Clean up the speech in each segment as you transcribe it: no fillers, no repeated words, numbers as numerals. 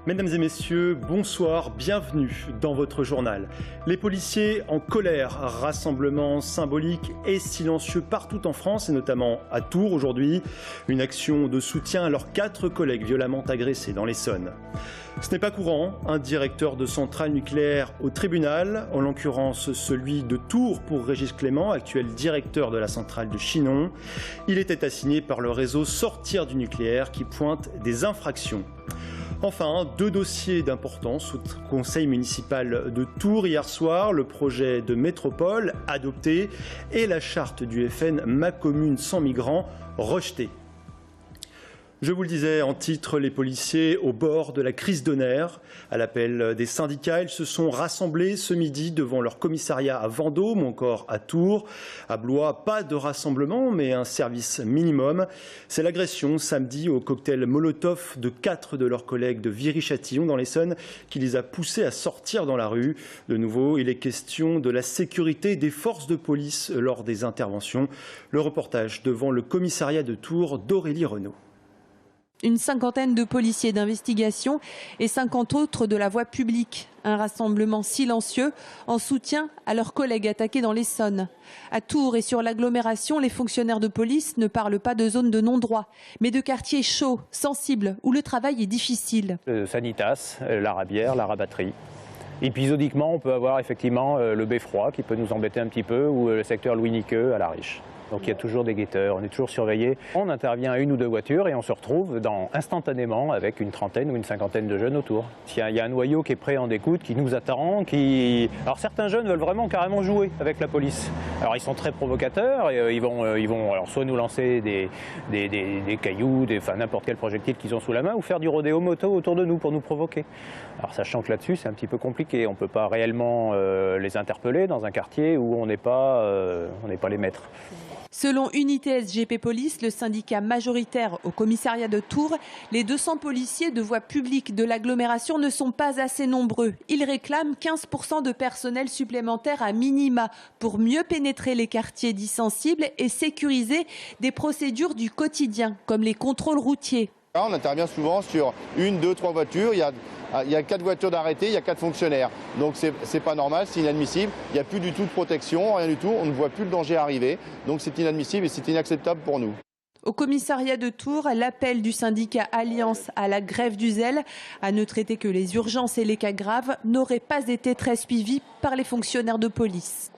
Mesdames et messieurs, bonsoir, bienvenue dans votre journal. Les policiers en colère, rassemblement symbolique et silencieux partout en France et notamment à Tours aujourd'hui. Une action de soutien à leurs 4 collègues violemment agressés dans l'Essonne. Ce n'est pas courant, un directeur de centrale nucléaire au tribunal, en l'occurrence celui de Tours pour Régis Clément, actuel directeur de la centrale de Chinon. Il était assigné par le réseau Sortir du nucléaire qui pointe des infractions. Enfin, 2 dossiers d'importance au conseil municipal de Tours hier soir, le projet de métropole adopté et la charte du FN Ma commune sans migrants rejetée. Je vous le disais en titre, les policiers au bord de la crise de nerfs. À l'appel des syndicats, ils se sont rassemblés ce midi devant leur commissariat à Vendôme, encore à Tours. À Blois, pas de rassemblement, mais un service minimum. C'est l'agression samedi au cocktail Molotov de 4 de leurs collègues de Viry-Châtillon dans l'Essonne qui les a poussés à sortir dans la rue. De nouveau, il est question de la sécurité des forces de police lors des interventions. Le reportage devant le commissariat de Tours d'Aurélie Renaud. Une cinquantaine de policiers d'investigation et 50 autres de la voie publique. Un rassemblement silencieux en soutien à leurs collègues attaqués dans l'Essonne. À Tours et sur l'agglomération, les fonctionnaires de police ne parlent pas de zones de non-droit, mais de quartiers chauds, sensibles, où le travail est difficile. Le Sanitas, la Rabière, la Rabatterie. Épisodiquement, on peut avoir effectivement le Beffroi qui peut nous embêter un petit peu, ou le secteur Louis-Niqueux à La Riche. Donc il y a toujours des guetteurs, on est toujours surveillé. On intervient à 1 ou 2 voitures et on se retrouve instantanément avec une trentaine ou une cinquantaine de jeunes autour. Il y a un noyau qui est prêt en écoute, qui nous attend, Alors certains jeunes veulent vraiment carrément jouer avec la police. Alors ils sont très provocateurs et ils vont alors soit nous lancer des cailloux, n'importe quel projectile qu'ils ont sous la main, ou faire du rodéo moto autour de nous pour nous provoquer. Alors sachant que là-dessus c'est un petit peu compliqué, on ne peut pas réellement les interpeller dans un quartier où on n'est pas les maîtres. Selon Unité SGP Police, le syndicat majoritaire au commissariat de Tours, les 200 policiers de voie publique de l'agglomération ne sont pas assez nombreux. Ils réclament 15% de personnel supplémentaire à minima pour mieux pénétrer les quartiers dits sensibles et sécuriser des procédures du quotidien, comme les contrôles routiers. On intervient souvent sur 1, 2, 3 voitures. Il y a 4 voitures d'arrêté, il y a 4 fonctionnaires. Donc c'est pas normal, c'est inadmissible. Il n'y a plus du tout de protection, rien du tout. On ne voit plus le danger arriver. Donc c'est inadmissible et c'est inacceptable pour nous. Au commissariat de Tours, l'appel du syndicat Alliance à la grève du zèle, à ne traiter que les urgences et les cas graves, n'aurait pas été très suivi par les fonctionnaires de police.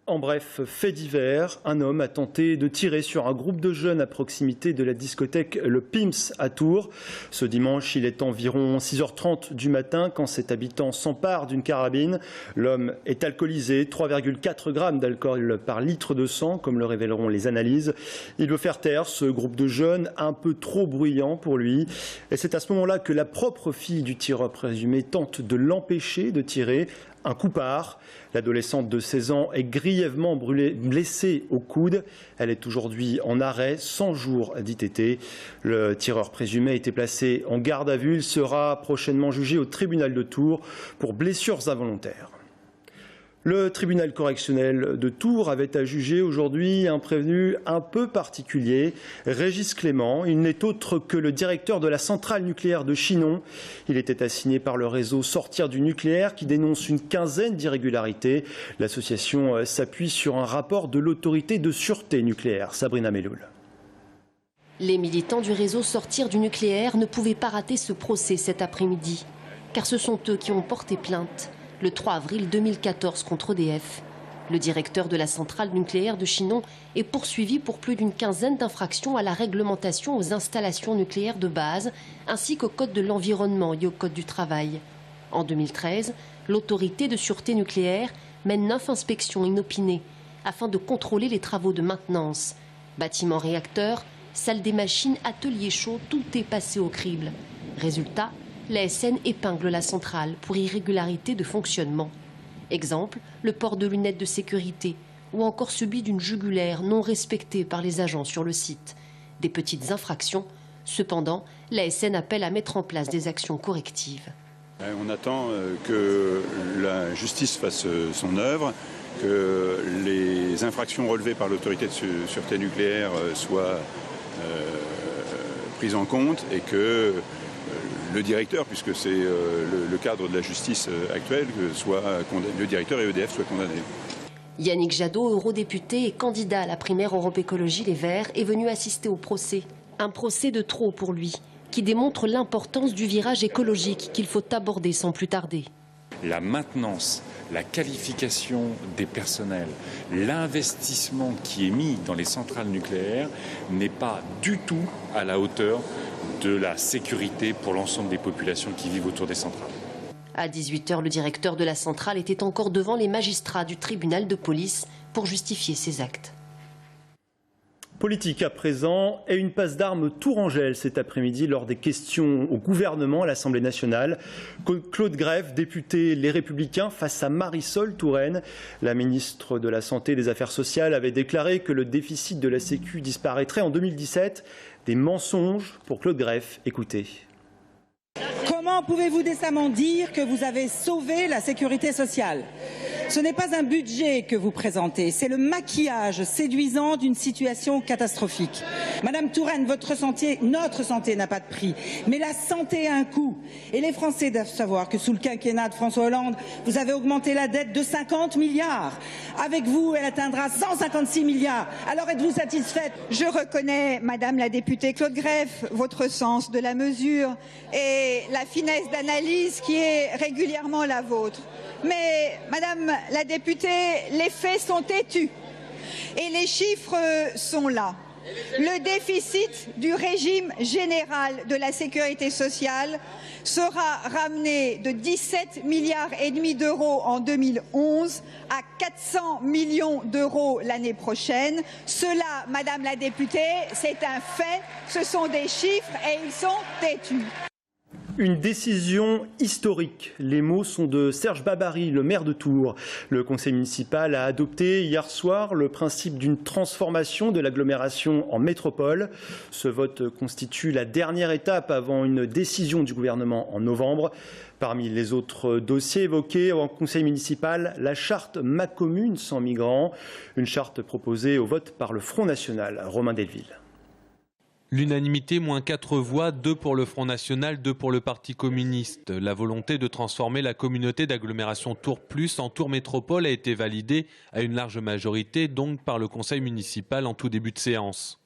En bref, fait divers, un homme a tenté de tirer sur un groupe de jeunes à proximité de la discothèque Le Pims à Tours. Ce dimanche, il est environ 6h30 du matin quand cet habitant s'empare d'une carabine. L'homme est alcoolisé, 3,4 grammes d'alcool par litre de sang, comme le révéleront les analyses. Il veut faire taire ce groupe de jeunes un peu trop bruyant pour lui. Et c'est à ce moment-là que la propre fille du tireur présumé tente de l'empêcher de tirer. Un coup part. L'adolescente de 16 ans est grièvement blessée au coude. Elle est aujourd'hui en arrêt, 100 jours d'ITT. Le tireur présumé a été placé en garde à vue. Il sera prochainement jugé au tribunal de Tours pour blessures involontaires. Le tribunal correctionnel de Tours avait à juger aujourd'hui un prévenu un peu particulier, Régis Clément. Il n'est autre que le directeur de la centrale nucléaire de Chinon. Il était assigné par le réseau Sortir du nucléaire qui dénonce une quinzaine d'irrégularités. L'association s'appuie sur un rapport de l'autorité de sûreté nucléaire. Sabrina Melloul. Les militants du réseau Sortir du nucléaire ne pouvaient pas rater ce procès cet après-midi, car ce sont eux qui ont porté plainte le 3 avril 2014 contre EDF. Le directeur de la centrale nucléaire de Chinon est poursuivi pour plus d'une quinzaine d'infractions à la réglementation aux installations nucléaires de base, ainsi qu'au code de l'environnement et au code du travail. En 2013, l'autorité de sûreté nucléaire mène 9 inspections inopinées afin de contrôler les travaux de maintenance. Bâtiments réacteurs, salle des machines, ateliers chauds, tout est passé au crible. Résultat, l'ASN épingle la centrale pour irrégularité de fonctionnement. Exemple, le port de lunettes de sécurité ou encore celui d'une jugulaire non respectée par les agents sur le site. Des petites infractions. Cependant, l'ASN appelle à mettre en place des actions correctives. On attend que la justice fasse son œuvre, que les infractions relevées par l'autorité de sûreté nucléaire soient prises en compte et que le directeur, puisque c'est le cadre de la justice actuelle, soit le directeur et EDF soient condamnés. Yannick Jadot, eurodéputé et candidat à la primaire Europe Écologie Les Verts, est venu assister au procès. Un procès de trop pour lui, qui démontre l'importance du virage écologique qu'il faut aborder sans plus tarder. La maintenance, la qualification des personnels, l'investissement qui est mis dans les centrales nucléaires n'est pas du tout à la hauteur de la sécurité pour l'ensemble des populations qui vivent autour des centrales. À 18h, le directeur de la centrale était encore devant les magistrats du tribunal de police pour justifier ses actes. Politique à présent et une passe d'armes tourangelle cet après-midi lors des questions au gouvernement à l'Assemblée nationale. Claude Greff, député Les Républicains, face à Marisol Touraine. La ministre de la Santé et des Affaires sociales avait déclaré que le déficit de la Sécu disparaîtrait en 2017. Des mensonges pour Claude Greff. Écoutez. Comment pouvez-vous décemment dire que vous avez sauvé la sécurité sociale ? Ce n'est pas un budget que vous présentez, c'est le maquillage séduisant d'une situation catastrophique. Madame Touraine, notre santé n'a pas de prix, mais la santé a un coût. Et les Français doivent savoir que sous le quinquennat de François Hollande, vous avez augmenté la dette de 50 milliards. Avec vous, elle atteindra 156 milliards. Alors êtes-vous satisfaite ? Je reconnais, Madame la députée Claude Greff, votre sens de la mesure et la finesse d'analyse qui est régulièrement la vôtre. Mais, Madame la députée, les faits sont têtus et les chiffres sont là. Le déficit du régime général de la sécurité sociale sera ramené de 17,5 milliards d'euros en 2011 à 400 millions d'euros l'année prochaine. Cela, Madame la députée, c'est un fait, ce sont des chiffres et ils sont têtus. Une décision historique. Les mots sont de Serge Babary, le maire de Tours. Le conseil municipal a adopté hier soir le principe d'une transformation de l'agglomération en métropole. Ce vote constitue la dernière étape avant une décision du gouvernement en novembre. Parmi les autres dossiers évoqués en conseil municipal, la charte Ma Commune sans migrants, une charte proposée au vote par le Front National. Romain Delville. L'unanimité, moins 4 voix, 2 pour le Front National, 2 pour le Parti communiste. La volonté de transformer la communauté d'agglomération Tours Plus en Tours Métropole a été validée à une large majorité, donc par le conseil municipal en tout début de séance.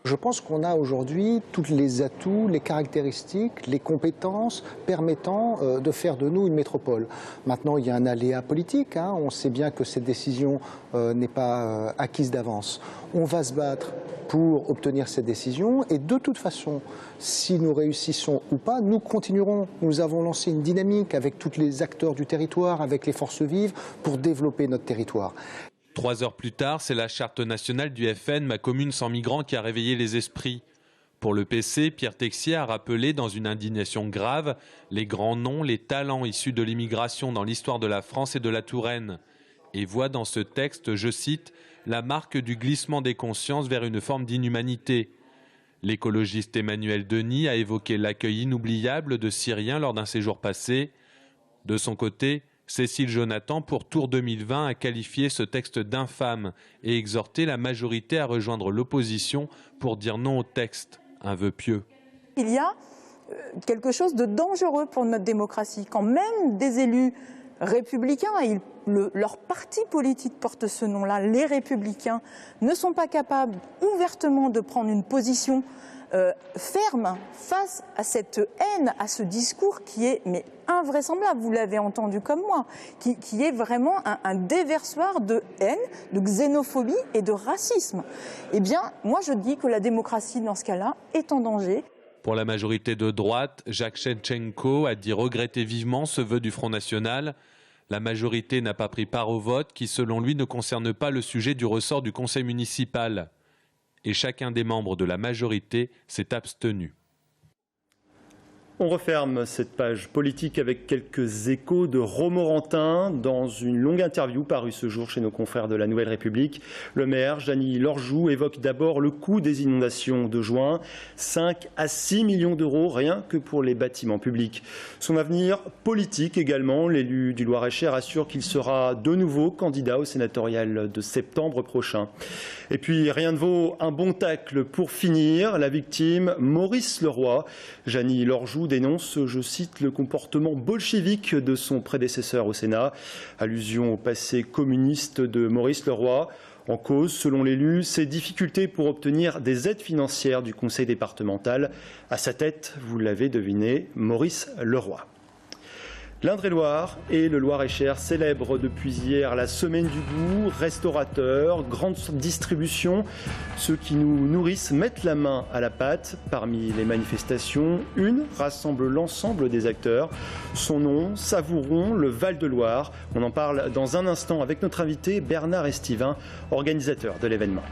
Je pense qu'on a aujourd'hui tous les atouts, les caractéristiques, les compétences permettant de faire de nous une métropole. Maintenant, il y a un aléa politique. On sait bien que cette décision n'est pas acquise d'avance. On va se battre pour obtenir cette décision et de toute façon, si nous réussissons ou pas, nous continuerons. Nous avons lancé une dynamique avec tous les acteurs du territoire, avec les forces vives pour développer notre territoire. 3 heures plus tard, c'est la charte nationale du FN, Ma Commune sans migrants, qui a réveillé les esprits. Pour le PC, Pierre Texier a rappelé dans une indignation grave les grands noms, les talents issus de l'immigration dans l'histoire de la France et de la Touraine. Et voit dans ce texte, je cite, la marque du glissement des consciences vers une forme d'inhumanité. L'écologiste Emmanuel Denis a évoqué l'accueil inoubliable de Syriens lors d'un séjour passé. De son côté, Cécile Jonathan, pour Tours 2020, a qualifié ce texte d'infâme et exhorté la majorité à rejoindre l'opposition pour dire non au texte, un vœu pieux. Il y a quelque chose de dangereux pour notre démocratie, quand même des élus républicains, et leur parti politique porte ce nom-là, les Républicains, ne sont pas capables ouvertement de prendre une position ferme face à cette haine, à ce discours qui est invraisemblable, vous l'avez entendu comme moi, qui est vraiment un déversoir de haine, de xénophobie et de racisme. Eh bien, moi je dis que la démocratie dans ce cas-là est en danger. Pour la majorité de droite, Jacques Chentchenko a dit regretter vivement ce vœu du Front National. La majorité n'a pas pris part au vote qui, selon lui, ne concerne pas le sujet du ressort du conseil municipal. Et chacun des membres de la majorité s'est abstenu. On referme cette page politique avec quelques échos de Romorantin dans une longue interview parue ce jour chez nos confrères de la Nouvelle République. Le maire, Jeannie Lorjou, évoque d'abord le coût des inondations de juin, 5 à 6 millions d'euros rien que pour les bâtiments publics. Son avenir politique également, l'élu du Loir-et-Cher assure qu'il sera de nouveau candidat au sénatorial de septembre prochain. Et puis rien ne vaut un bon tacle pour finir. La victime, Maurice Leroy. Jeannie Lorjou dénonce, je cite, le comportement bolchevique de son prédécesseur au Sénat. Allusion au passé communiste de Maurice Leroy. En cause, selon l'élu, ses difficultés pour obtenir des aides financières du conseil départemental. À sa tête, vous l'avez deviné, Maurice Leroy. L'Indre-et-Loire et le Loir-et-Cher célèbrent depuis hier la semaine du goût, restaurateurs, grande distribution. Ceux qui nous nourrissent mettent la main à la pâte. Parmi les manifestations, une rassemble l'ensemble des acteurs. Son nom, Savouron, le Val-de-Loire. On en parle dans un instant avec notre invité Bernard Estivin, organisateur de l'événement.